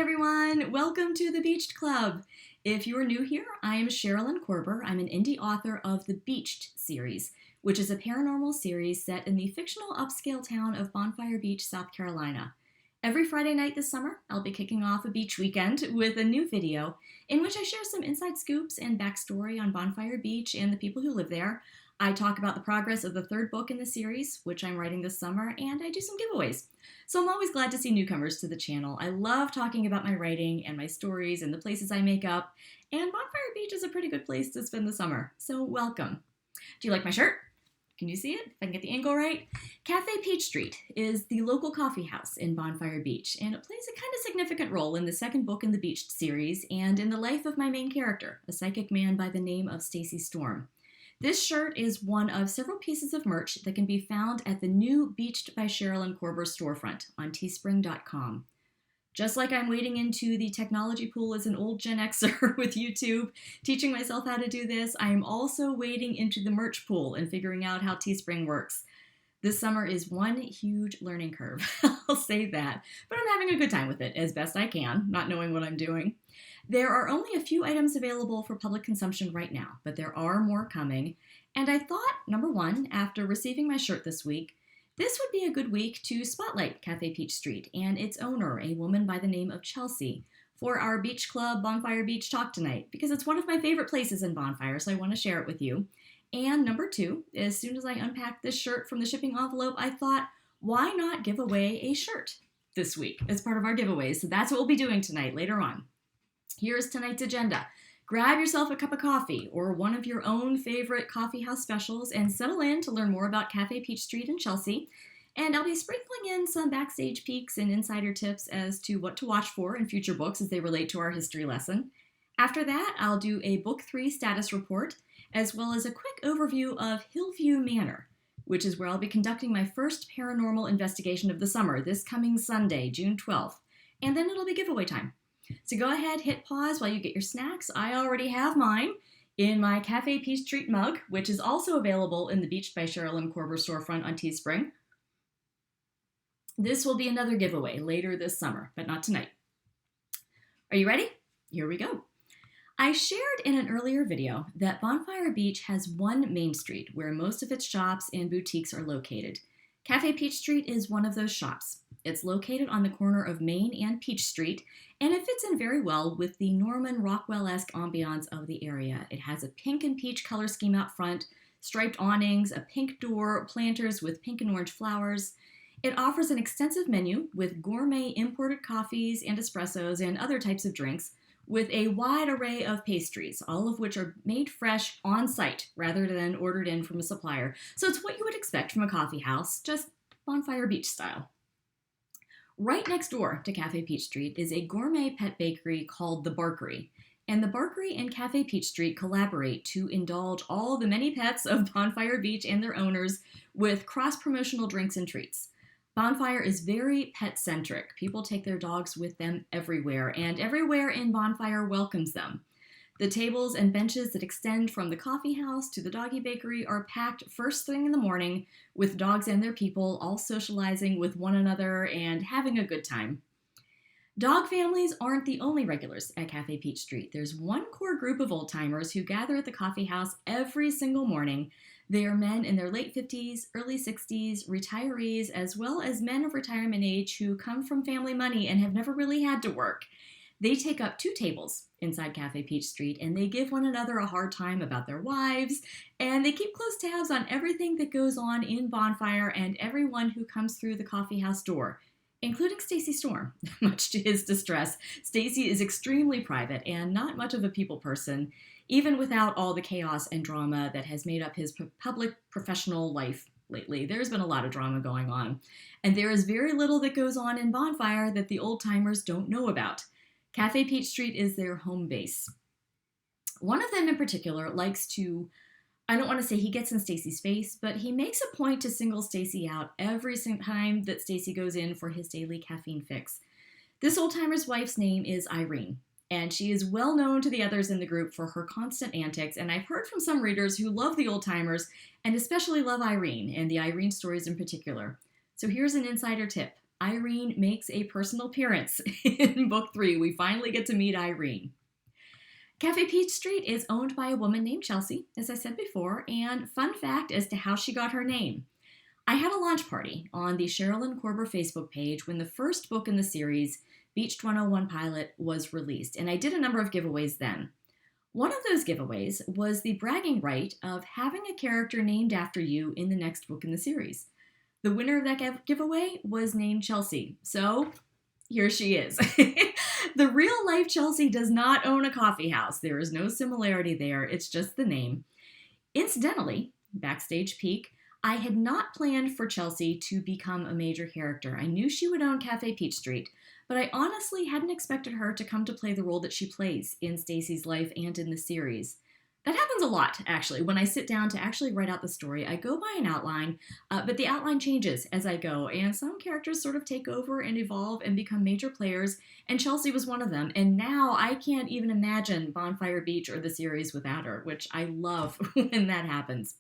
everyone, welcome to the Beached Club. If you're new here, I am Sherilyn Korber. I'm an indie author of the Beached series, which is a paranormal series set in the fictional upscale town of Bonfire Beach, South Carolina. Every Friday night this summer, I'll be kicking off a beach weekend with a new video in which I share some inside scoops and backstory on Bonfire Beach and the people who live there. I talk about the progress of the third book in the series, which I'm writing this summer, and I do some giveaways. So I'm always glad to see newcomers to the channel. I love talking about my writing and my stories and the places I make up, and Bonfire Beach is a pretty good place to spend the summer, so welcome. Do you like my shirt? Can you see it? If I can get the angle right. Cafe Peach Street is the local coffee house in Bonfire Beach, and it plays a kind of significant role in the second book in the Beached series and in the life of my main character, a psychic man by the name of Stacy Storm. This shirt is one of several pieces of merch that can be found at the new Beached by Sherilyn Korber storefront on teespring.com. Just like I'm wading into the technology pool as an old Gen Xer with YouTube, teaching myself how to do this, I am also wading into the merch pool and figuring out how Teespring works. This summer is one huge learning curve, I'll say that, but I'm having a good time with it as best I can, not knowing what I'm doing. There are only a few items available for public consumption right now, but there are more coming, and I thought, number one, after receiving my shirt this week, this would be a good week to spotlight Cafe Peach Street and its owner, a woman by the name of Chelsea, for our Beach Club Bonfire Beach talk tonight, because it's one of my favorite places in Bonfire, so I want to share it with you. And number two, as soon as I unpacked this shirt from the shipping envelope, I thought, why not give away a shirt this week as part of our giveaways? So that's what we'll be doing tonight, later on. Here's tonight's agenda. Grab yourself a cup of coffee or one of your own favorite coffeehouse specials and settle in to learn more about Cafe Peach Street in Chelsea. And I'll be sprinkling in some backstage peeks and insider tips as to what to watch for in future books as they relate to our history lesson. After that, I'll do a Book 3 status report, as well as a quick overview of Hillview Manor, which is where I'll be conducting my first paranormal investigation of the summer this coming Sunday, June 12th. And then it'll be giveaway time. So go ahead, hit pause while you get your snacks. I already have mine in my Cafe Peach Street mug, which is also available in the Beached by Sherilyn Korber storefront on Teespring. This will be another giveaway later this summer, but not tonight. Are you ready? Here we go. I shared in an earlier video that Bonfire Beach has one main street where most of its shops and boutiques are located. Cafe Peach Street is one of those shops. It's located on the corner of Main and Peach Street, and it fits in very well with the Norman Rockwell-esque ambiance of the area. It has a pink and peach color scheme out front, striped awnings, a pink door, planters with pink and orange flowers. It offers an extensive menu with gourmet imported coffees and espressos and other types of drinks, with a wide array of pastries, all of which are made fresh on site rather than ordered in from a supplier. So it's what you would expect from a coffee house, just Bonfire Beach style. Right next door to Cafe Peach Street is a gourmet pet bakery called The Barkery. And The Barkery and Cafe Peach Street collaborate to indulge all the many pets of Bonfire Beach and their owners with cross-promotional drinks and treats. Bonfire is very pet-centric. People take their dogs with them everywhere, and everywhere in Bonfire welcomes them. The tables and benches that extend from the coffee house to the doggy bakery are packed first thing in the morning with dogs and their people all socializing with one another and having a good time. Dog families aren't the only regulars at Cafe Peach Street. There's one core group of old-timers who gather at the coffee house every single morning. They are men in their late 50s, early 60s, retirees, as well as men of retirement age who come from family money and have never really had to work. They take up two tables inside Cafe Peach Street, and they give one another a hard time about their wives, and they keep close tabs on everything that goes on in Bonfire and everyone who comes through the coffee house door, including Stacy Storm. Much to his distress, Stacy is extremely private and not much of a people person, even without all the chaos and drama that has made up his public professional life lately. There's been a lot of drama going on, and there is very little that goes on in Bonfire that the old-timers don't know about. Cafe Peach Street is their home base. One of them in particular likes to, I don't want to say he gets in Stacy's face, but he makes a point to single Stacy out every time that Stacy goes in for his daily caffeine fix. This old-timer's wife's name is Irene, and she is well known to the others in the group for her constant antics, and I've heard from some readers who love the old-timers and especially love Irene, and the Irene stories in particular. So here's an insider tip. Irene makes a personal appearance in book 3. We finally get to meet Irene. Cafe Peach Street is owned by a woman named Chelsea, as I said before, and fun fact as to how she got her name. I had a launch party on the Sherilyn Corber Facebook page when the first book in the series, Beached 101 Pilot, was released, and I did a number of giveaways then. One of those giveaways was the bragging right of having a character named after you in the next book in the series. The winner of that giveaway was named Chelsea, so here she is. The real life Chelsea does not own a coffee house. There is no similarity there. It's just the name. Incidentally, backstage peek, I had not planned for Chelsea to become a major character. I knew she would own Cafe Peach Street, but I honestly hadn't expected her to come to play the role that she plays in Stacy's life and in the series. That happens a lot, actually. When I sit down to actually write out the story, I go by an outline, but the outline changes as I go, and some characters sort of take over and evolve and become major players, and Chelsea was one of them. And now I can't even imagine Bonfire Beach or the series without her, which I love when that happens.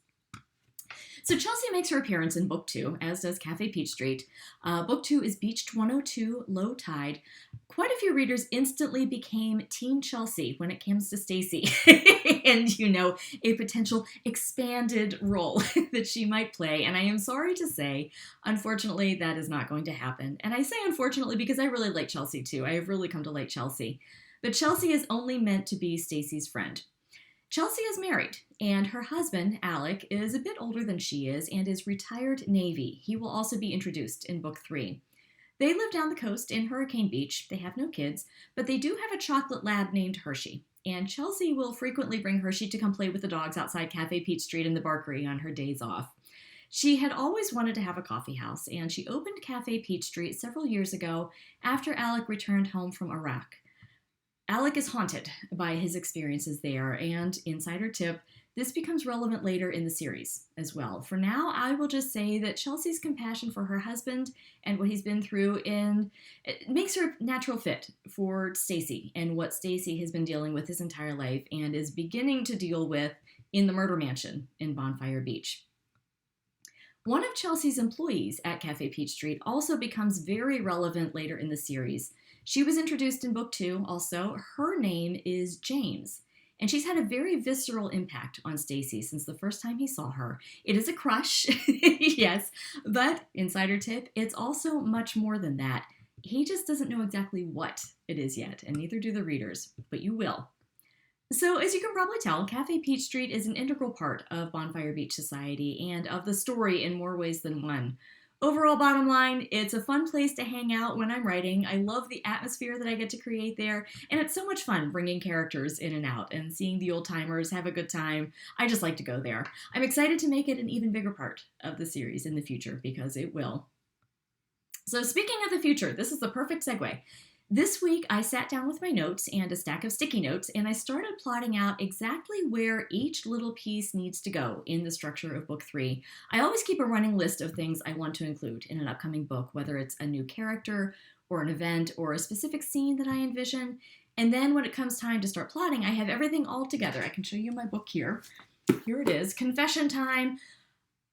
So Chelsea makes her appearance in Book 2, as does Cafe Peach Street. Book 2 is Beached 102, Low Tide. Quite a few readers instantly became Team Chelsea when it comes to Stacy and, a potential expanded role that she might play. And I am sorry to say, unfortunately, that is not going to happen. And I say unfortunately because I really like Chelsea too. I have really come to like Chelsea. But Chelsea is only meant to be Stacy's friend. Chelsea is married, and her husband, Alec, is a bit older than she is and is retired Navy. He will also be introduced in Book 3. They live down the coast in Hurricane Beach. They have no kids, but they do have a chocolate lab named Hershey. And Chelsea will frequently bring Hershey to come play with the dogs outside Cafe Peach Street in the Barkery on her days off. She had always wanted to have a coffee house, and she opened Cafe Peach Street several years ago after Alec returned home from Iraq. Alec is haunted by his experiences there, and insider tip, this becomes relevant later in the series as well. For now, I will just say that Chelsea's compassion for her husband and what he's been through it makes her a natural fit for Stacy and what Stacy has been dealing with his entire life and is beginning to deal with in the murder mansion in Bonfire Beach. One of Chelsea's employees at Cafe Peach Street also becomes very relevant later in the series. She was introduced in Book 2 also. Her name is James, and she's had a very visceral impact on Stacy since the first time he saw her. It is a crush, yes, but insider tip, it's also much more than that. He just doesn't know exactly what it is yet, and neither do the readers, but you will. So, as you can probably tell, Cafe Peach Street is an integral part of Bonfire Beach society and of the story in more ways than one. Overall, bottom line, it's a fun place to hang out when I'm writing. I love the atmosphere that I get to create there, and it's so much fun bringing characters in and out and seeing the old-timers have a good time. I just like to go there. I'm excited to make it an even bigger part of the series in the future, because it will. So speaking of the future, this is the perfect segue. This week, I sat down with my notes and a stack of sticky notes, and I started plotting out exactly where each little piece needs to go in the structure of Book 3. I always keep a running list of things I want to include in an upcoming book, whether it's a new character or an event or a specific scene that I envision. And then when it comes time to start plotting, I have everything all together. I can show you my book here. Here it is. Confession time.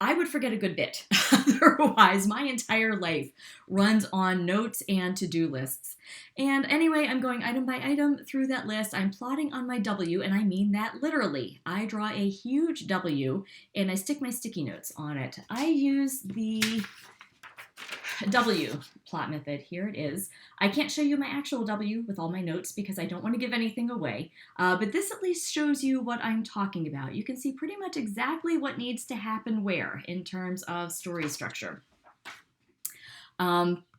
I would forget a good bit. Otherwise, my entire life runs on notes and to-do lists. And anyway, I'm going item by item through that list. I'm plotting on my W, and I mean that literally. I draw a huge W, and I stick my sticky notes on it. I use the W plot method. Here it is. I can't show you my actual W with all my notes because I don't want to give anything away, but this at least shows you what I'm talking about. You can see pretty much exactly what needs to happen where in terms of story structure.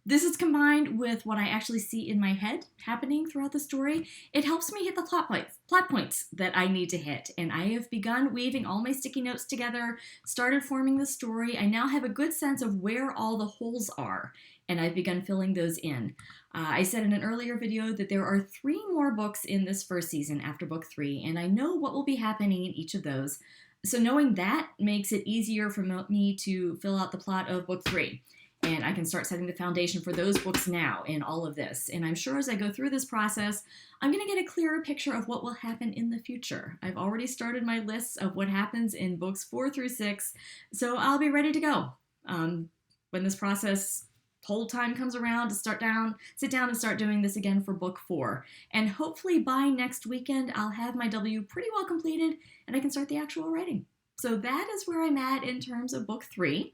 This is combined with what I actually see in my head happening throughout the story. It helps me hit the plot points that I need to hit. And I have begun weaving all my sticky notes together, started forming the story. I now have a good sense of where all the holes are, and I've begun filling those in. I said in an earlier video that there are 3 more books in this first season after Book 3, and I know what will be happening in each of those. So knowing that makes it easier for me to fill out the plot of Book 3. And I can start setting the foundation for those books now in all of this. And I'm sure as I go through this process, I'm going to get a clearer picture of what will happen in the future. I've already started my lists of what happens in books 4 through 6, so I'll be ready to go when this process whole time comes around to sit down and start doing this again for book 4. And hopefully by next weekend, I'll have my W pretty well completed and I can start the actual writing. So that is where I'm at in terms of book 3.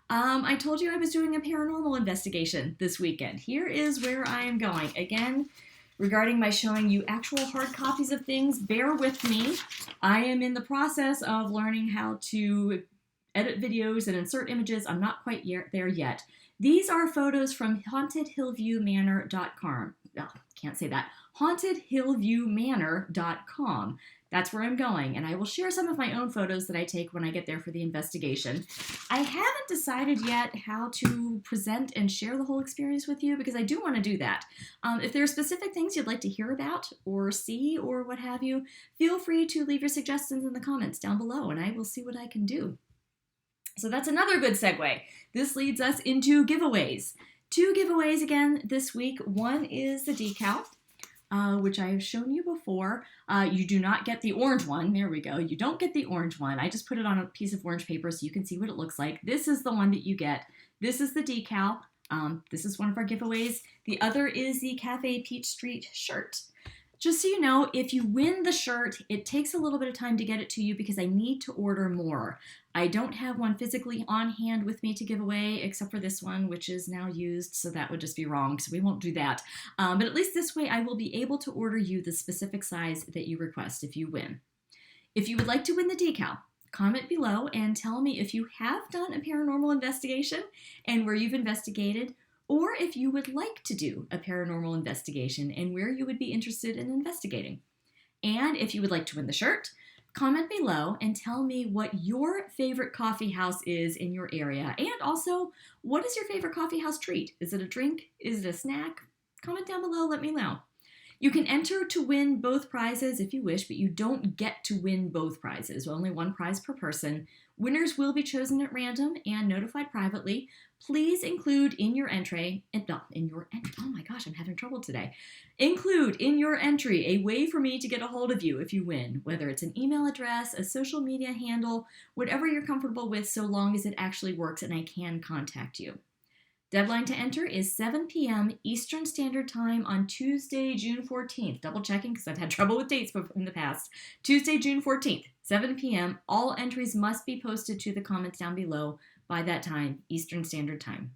I told you I was doing a paranormal investigation this weekend. Here is where I am going. Again, regarding my showing you actual hard copies of things, bear with me. I am in the process of learning how to edit videos and insert images. I'm not quite there yet. These are photos from hauntedhillviewmanor.com. Oh, can't say that. hauntedhillviewmanor.com. That's where I'm going, and I will share some of my own photos that I take when I get there for the investigation. I haven't decided yet how to present and share the whole experience with you because I do want to do that. If there are specific things you'd like to hear about or see or what have you, feel free to leave your suggestions in the comments down below, and I will see what I can do. So that's another good segue. This leads us into giveaways. 2 giveaways again this week. One is the decal, which I have shown you before. You do not get the orange one. There we go. You don't get the orange one. I just put it on a piece of orange paper so you can see what it looks like. This is the one that you get. This is the decal. This is one of our giveaways. The other is the Cafe Peach Street shirt. Just so you know, if you win the shirt, it takes a little bit of time to get it to you because I need to order more. I don't have one physically on hand with me to give away, except for this one, which is now used, so that would just be wrong, so we won't do that. But at least this way, I will be able to order you the specific size that you request if you win. If you would like to win the decal, comment below and tell me if you have done a paranormal investigation and where you've investigated, or if you would like to do a paranormal investigation and where you would be interested in investigating. And if you would like to win the shirt, comment below and tell me what your favorite coffee house is in your area. And also, what is your favorite coffee house treat? Is it a drink? Is it a snack? Comment down below, let me know. You can enter to win both prizes if you wish, but you don't get to win both prizes. Only one prize per person. Winners will be chosen at random and notified privately. Please include in your entry, oh my gosh, I'm having trouble today. Include in your entry a way for me to get a hold of you if you win, whether it's an email address, a social media handle, whatever you're comfortable with, so long as it actually works and I can contact you. Deadline to enter is 7 p.m. Eastern Standard Time on Tuesday, June 14th. Double checking because I've had trouble with dates in the past. Tuesday, June 14th, 7 p.m. All entries must be posted to the comments down below by that time, Eastern Standard Time.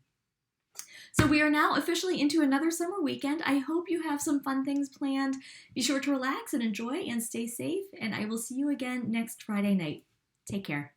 So we are now officially into another summer weekend. I hope you have some fun things planned. Be sure to relax and enjoy and stay safe, and I will see you again next Friday night. Take care.